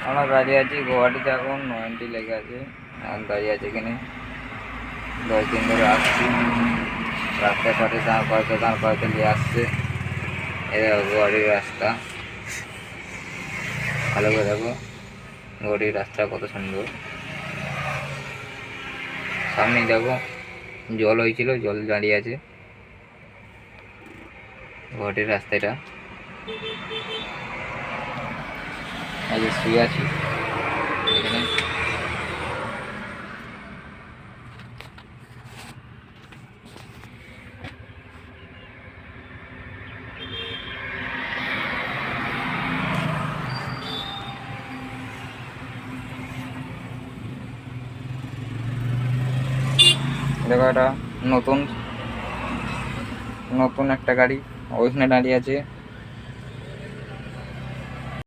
আমরা দাঁড়িয়ে আছি গুয়াহাটিতে, এখন 90 লেগে আছে। এখন দাঁড়িয়ে আছে এখানে 10 দিন ধরে আসছি। রাস্তার পাশে দাঁড় করাতে নিয়ে আসছে। এটা গুয়াহাটির রাস্তা, ভালো করে দেখো গুয়াহাটির রাস্তা কত সুন্দর। সামনেই দেখো জল হয়েছিল, জল দাঁড়িয়ে আছে গুয়াহাটির রাস্তাটা। আজ শুয়ে আছি এখানে। দেখো এটা নতুন নতুন একটা গাড়ি ওইখানে দাঁড়িয়ে আছে।